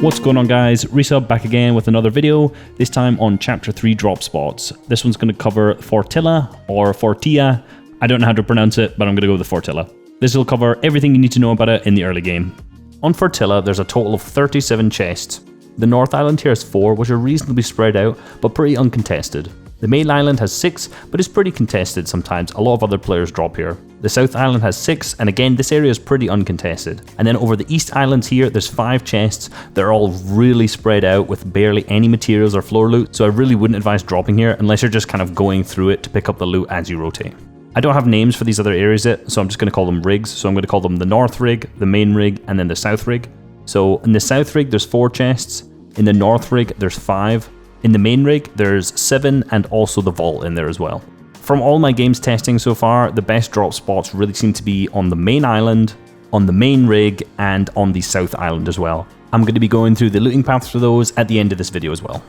What's going on, guys? Reisshub back again with another video, this time on Chapter 3 drop spots. This one's going to cover Fortilla or Fortilla. I don't know how to pronounce it, but I'm going to go with the Fortilla. This will cover everything you need to know about it in the early game. On Fortilla, there's a total of 37 chests. The North Island here has 4, which are reasonably spread out, but pretty uncontested. The main island has 6, but is pretty contested sometimes. A lot of other players drop here. The South Island has 6, and again, this area is pretty uncontested. And then over the East Islands here, there's 5 chests. They're all really spread out with barely any materials or floor loot, so I really wouldn't advise dropping here unless you're just kind of going through it to pick up the loot as you rotate. I don't have names for these other areas yet, so I'm just going to call them rigs. So I'm going to call them the North Rig, the Main Rig, and then the South Rig. So in the South Rig, there's 4 chests. In the North Rig, there's 5. In the Main Rig, there's 7, and also the Vault in there as well. From all my games testing so far, the best drop spots really seem to be on the main island, on the Main Rig, and on the South Island as well. I'm going to be going through the looting paths for those at the end of this video as well.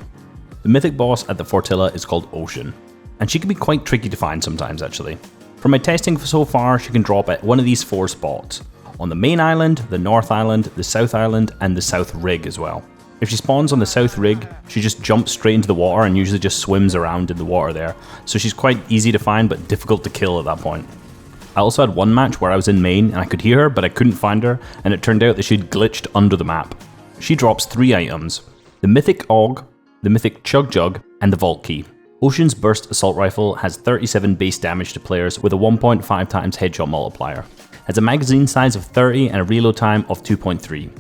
The mythic boss at the Fortilla is called Ocean, and she can be quite tricky to find sometimes actually. From my testing so far, she can drop at one of these 4 spots. On the main island, the North Island, the South Island, and the South Rig as well. If she spawns on the South Rig, she just jumps straight into the water and usually just swims around in the water there. So she's quite easy to find but difficult to kill at that point. I also had one match where I was in main and I could hear her but I couldn't find her, and it turned out that she'd glitched under the map. She drops 3 items: the Mythic AUG, the Mythic Chug Jug, and the Vault Key. Ocean's Burst Assault Rifle has 37 base damage to players with a 1.5 times headshot multiplier. Has a magazine size of 30 and a reload time of 2.3.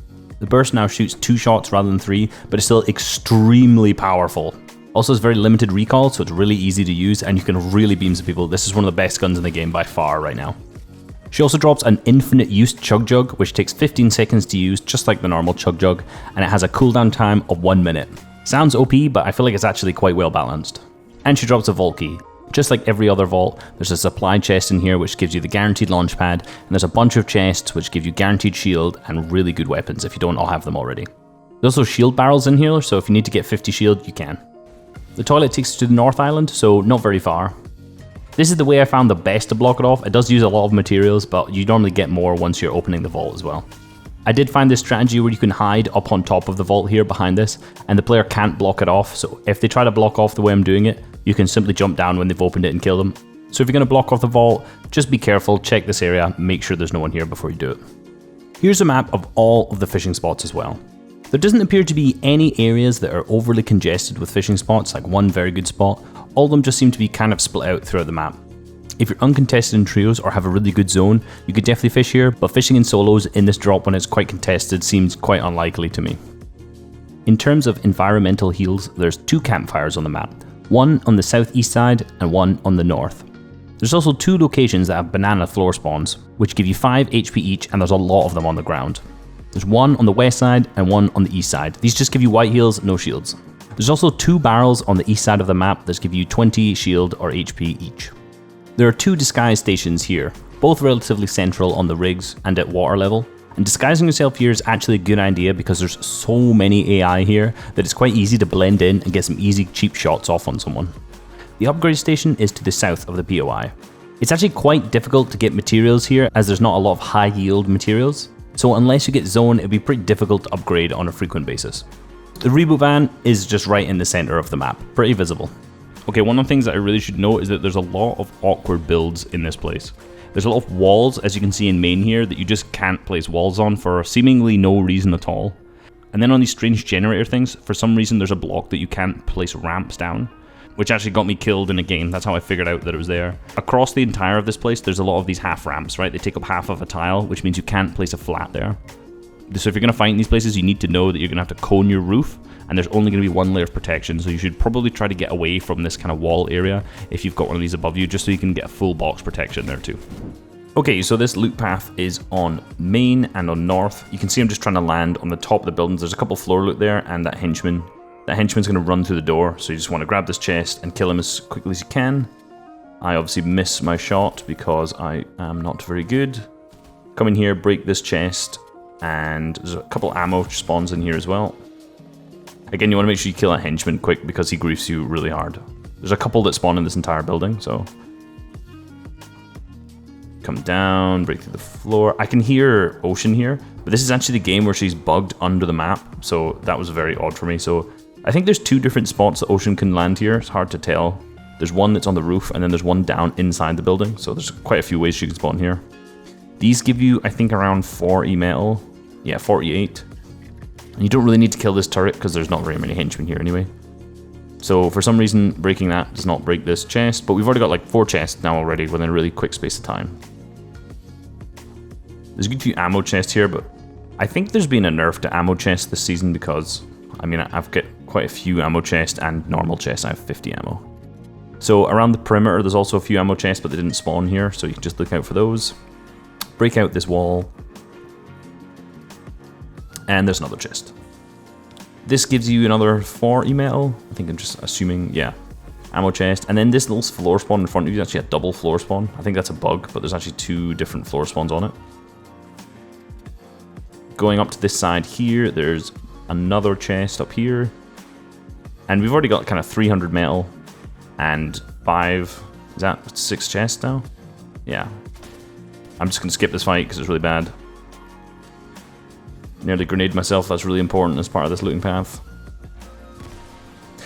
The burst now shoots 2 shots rather than 3, but it's still extremely powerful. Also has very limited recoil, so it's really easy to use and you can really beam some people. This is one of the best guns in the game by far right now. She also drops an infinite use Chug Jug, which takes 15 seconds to use, just like the normal Chug Jug, and it has a cooldown time of 1 minute. Sounds OP, but I feel like it's actually quite well balanced. And she drops a Vault Key. Just like every other vault, there's a supply chest in here which gives you the guaranteed launch pad, and there's a bunch of chests which give you guaranteed shield and really good weapons if you don't all have them already. There's also shield barrels in here, so if you need to get 50 shield, you can. The toilet takes you to the North Island, so not very far. This is the way I found the best to block it off. It does use a lot of materials, but you normally get more once you're opening the vault as well. I did find this strategy where you can hide up on top of the vault here behind this, and the player can't block it off, so if they try to block off the way I'm doing it, you can simply jump down when they've opened it and kill them. So if you're going to block off the vault, just be careful, check this area, make sure there's no one here before you do it. Here's a map of all of the fishing spots as well. There doesn't appear to be any areas that are overly congested with fishing spots, like one very good spot. All of them just seem to be kind of split out throughout the map. If you're uncontested in trios or have a really good zone, you could definitely fish here, but fishing in solos in this drop when it's quite contested seems quite unlikely to me. In terms of environmental heals, there's 2 campfires on the map. One on the southeast side and one on the north. There's also 2 locations that have banana floor spawns, which give you 5 HP each, and there's a lot of them on the ground. There's one on the west side and one on the east side. These just give you white heals, no shields. There's also 2 barrels on the east side of the map that give you 20 shield or HP each. There are 2 disguise stations here, both relatively central on the rigs and at water level. And disguising yourself here is actually a good idea because there's so many AI here that it's quite easy to blend in and get some easy cheap shots off on someone. The upgrade station is to the south of the POI. It's actually quite difficult to get materials here as there's not a lot of high yield materials, so unless you get zone, it'd be pretty difficult to upgrade on a frequent basis. The reboot van is just right in the center of the map, pretty visible. Okay, one of the things that I really should note is that there's a lot of awkward builds in this place. There's a lot of walls, as you can see in main here, that you just can't place walls on for seemingly no reason at all. And then on these strange generator things, for some reason there's a block that you can't place ramps down, which actually got me killed in a game. That's how I figured out that it was there. Across the entire of this place, there's a lot of these half ramps, right? They take up half of a tile, which means you can't place a flat there. So if you're going to find these places, you need to know that you're going to have to cone your roof, and there's only going to be 1 layer of protection, so you should probably try to get away from this kind of wall area if you've got one of these above you, just so you can get a full box protection there too. Okay, so this loot path is on main and on north. You can see I'm just trying to land on the top of the buildings. There's a couple floor loot there and that henchman. That henchman's going to run through the door, so you just want to grab this chest and kill him as quickly as you can. I obviously miss my shot because I am not very good. Come in here, break this chest, and there's a couple ammo spawns in here as well. Again, you want to make sure you kill a henchman quick because he griefs you really hard. There's a couple that spawn in this entire building, so Come down, break through the floor. I can hear Ocean here, but this is actually the game where she's bugged under the map, so that was very odd for me. So I think there's 2 different spots that Ocean can land here. It's hard to tell. There's one that's on the roof, and then there's one down inside the building, so there's quite a few ways she can spawn here. These give you, I think, around 40 metal. Yeah, 48. And you don't really need to kill this turret, because there's not very many henchmen here anyway. So for some reason, breaking that does not break this chest, but we've already got like 4 chests now already within a really quick space of time. There's a good few ammo chests here, but I think there's been a nerf to ammo chests this season because, I mean, I've got quite a few ammo chests and normal chests. I have 50 ammo. So around the perimeter, there's also a few ammo chests, but they didn't spawn here, so you can just look out for those. Break out this wall. And there's another chest. This gives you another 40 metal. I think I'm just assuming, yeah. Ammo chest. And then this little floor spawn in front of you is actually a double floor spawn. I think that's a bug, but there's actually 2 different floor spawns on it. Going up to this side here, there's another chest up here. And we've already got kind of 300 metal and 5, is that 6 chests now? Yeah. I'm just going to skip this fight because it's really bad. Nearly grenade myself, that's really important as part of this looting path.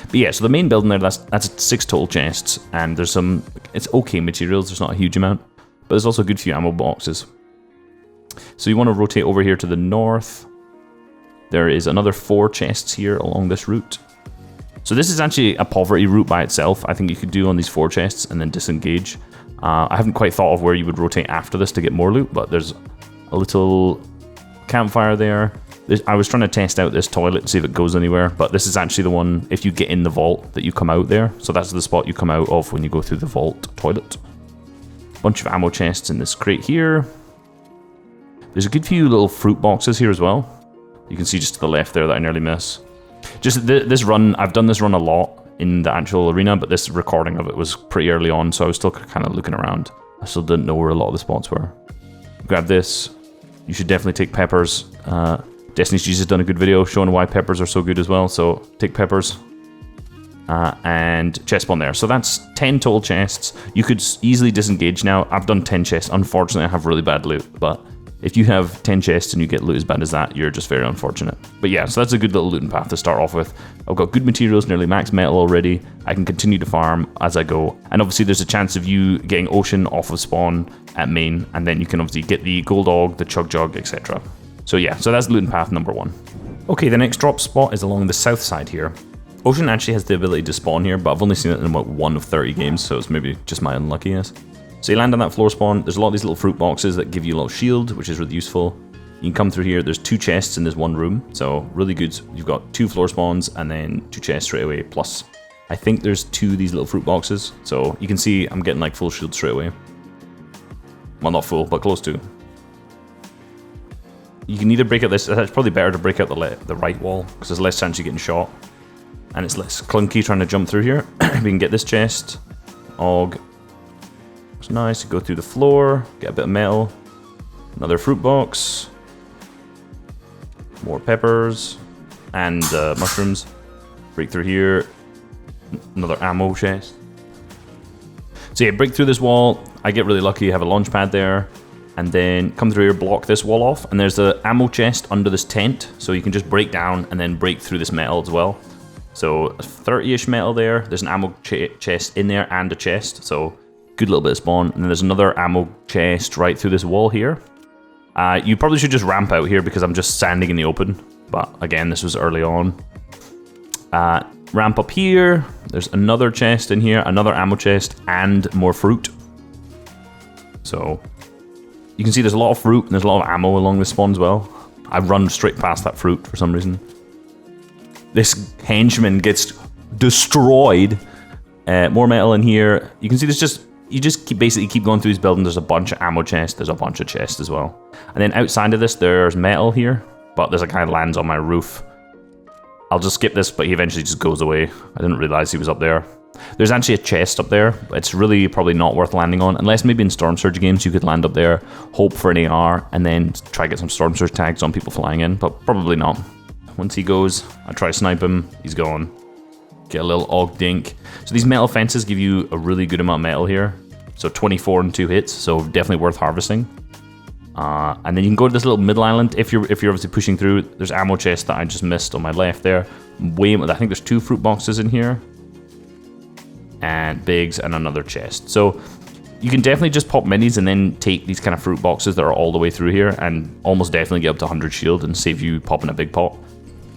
But yeah, so the main building there, that's 6 total chests, and there's some, it's okay materials, there's not a huge amount, but there's also a good few ammo boxes. So you want to rotate over here to the north. There is another 4 chests here along this route. So this is actually a poverty route by itself. I think you could do on these 4 chests and then disengage. I haven't quite thought of where you would rotate after this to get more loot, but there's a little campfire there. I was trying to test out this toilet to see if it goes anywhere, but this is actually the one, if you get in the vault, that you come out there. So that's the spot you come out of when you go through the vault toilet. Bunch of ammo chests in this crate here. There's a good few little fruit boxes here as well. You can see just to the left there that I nearly miss. Just this run, I've done this run a lot in the actual arena, but this recording of it was pretty early on, so I was still kind of looking around. I still didn't know where a lot of the spots were. Grab this. You should definitely take peppers. Destiny's Jesus has done a good video showing why peppers are so good as well, so take peppers. And chest spawn there. So that's 10 total chests. You could easily disengage now. I've done 10 chests. Unfortunately, I have really bad loot, but if you have 10 chests and you get loot as bad as that, you're just very unfortunate. But yeah, so that's a good little looting path to start off with. I've got good materials, nearly max metal already. I can continue to farm as I go. And obviously there's a chance of you getting Ocean off of spawn at main, and then you can obviously get the Gold Dog, the Chug Jug, etc. So yeah, so that's looting path number 1. Okay, the next drop spot is along the south side here. Ocean actually has the ability to spawn here, but I've only seen it in about 1 of 30 games, so it's maybe just my unluckiness. So you land on that floor spawn, there's a lot of these little fruit boxes that give you a little shield, which is really useful. You can come through here, there's 2 chests in this one room, so really good. You've got 2 floor spawns and then 2 chests straight away, plus I think there's 2 of these little fruit boxes, so you can see I'm getting like full shield straight away. Well, not full, but close to. You can either break out this, it's probably better to break out the right wall, because there's less chance of getting shot, and it's less clunky trying to jump through here. We can get this chest, Og. It's nice to go through the floor, get a bit of metal, another fruit box, more peppers, and mushrooms. Break through here, another ammo chest. So yeah, break through this wall. I get really lucky, have a launch pad there, and then come through here, block this wall off, and there's the ammo chest under this tent, so you can just break down and then break through this metal as well. So 30-ish metal there, there's an ammo chest in there and a chest, so good little bit of spawn. And then there's another ammo chest right through this wall here. You probably should just ramp out here because I'm just standing in the open, but again, this was early on. Ramp up here, there's another chest in here, another ammo chest, and more fruit. So you can see there's a lot of fruit and there's a lot of ammo along this spawn as well. I run straight past that fruit for some reason. This henchman gets destroyed. More metal in here. You can see there's you just basically keep going through this building. There's a bunch of ammo chests. There's a bunch of chests as well. And then outside of this, there's metal here, but there's a guy lands on my roof. I'll just skip this, but he eventually just goes away. I didn't realize he was up there. There's actually a chest up there. It's really probably not worth landing on, unless maybe in Storm Surge games you could land up there, hope for an AR, and then try to get some Storm Surge tags on people flying in, but probably not. Once he goes, I try to snipe him, he's gone. Get a little Og dink. So these metal fences give you a really good amount of metal here. So 24 and 2 hits, so definitely worth harvesting. And then you can go to this little middle island if you're obviously pushing through. There's ammo chests that I just missed on my left there. I think there's 2 fruit boxes in here. And bigs and another chest. So you can definitely just pop minis and then take these kind of fruit boxes that are all the way through here and almost definitely get up to 100 shield and save you popping a big pot.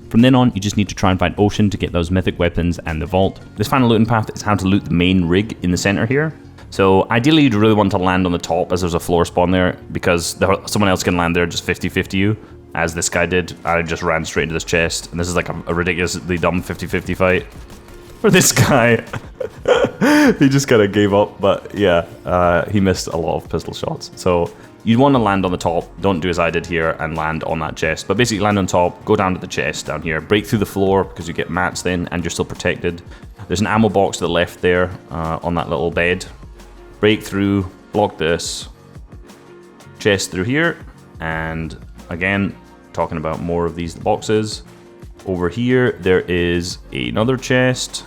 From then on, you just need to try and find Ocean to get those mythic weapons and the vault. This final looting path is how to loot the main rig in the center here. So ideally you'd really want to land on the top as there's a floor spawn there, because someone else can land there just 50-50 you, as this guy did. I just ran straight into this chest, and this is like a ridiculously dumb 50-50 fight. For this guy, he just kind of gave up, but yeah, he missed a lot of pistol shots. So you'd want to land on the top, don't do as I did here and land on that chest, but basically land on top, go down to the chest down here, break through the floor because you get mats then and you're still protected. There's an ammo box to the left there on that little bed. Break through, block this, chest through here, and again, talking about more of these boxes. Over here, there is another chest.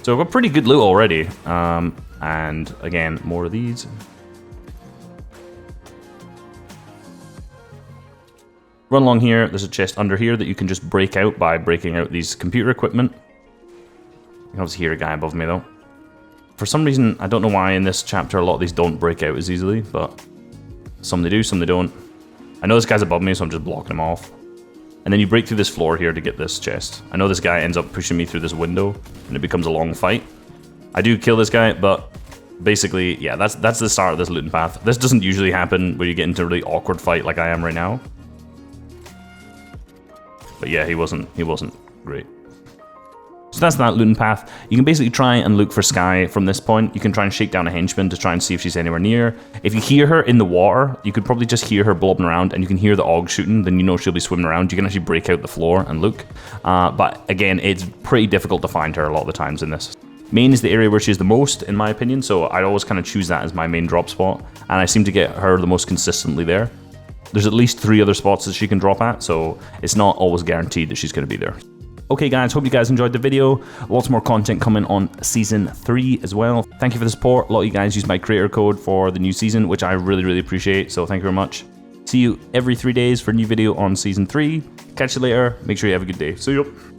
So we've got pretty good loot already. And again, more of these. Run along here, there's a chest under here that you can just break out by breaking out these computer equipment. You can obviously hear a guy above me though. For some reason, I don't know why in this chapter a lot of these don't break out as easily, but some they do, some they don't. I know this guy's above me, so I'm just blocking him off. And then you break through this floor here to get this chest. I know this guy ends up pushing me through this window, and it becomes a long fight. I do kill this guy, but basically, yeah, that's the start of this looting path. This doesn't usually happen where you get into a really awkward fight like I am right now. But yeah, he wasn't great. So that's that looting path. You can basically try and look for Skye from this point. You can try and shake down a henchman to try and see if she's anywhere near. If you hear her in the water, you could probably just hear her blobbing around and you can hear the og shooting, then you know she'll be swimming around. You can actually break out the floor and look. But again, it's pretty difficult to find her a lot of the times in this. Main is the area where she's the most, in my opinion, so I'd always kind of choose that as my main drop spot, and I seem to get her the most consistently there. There's at least 3 other spots that she can drop at, so it's not always guaranteed that she's going to be there. Okay guys, hope you guys enjoyed the video. Lots more content coming on Season 3 as well. Thank you for the support. A lot of you guys use my creator code for the new season, which I really, really appreciate, so thank you very much. See you every 3 days for a new video on Season 3. Catch you later. Make sure you have a good day. See you.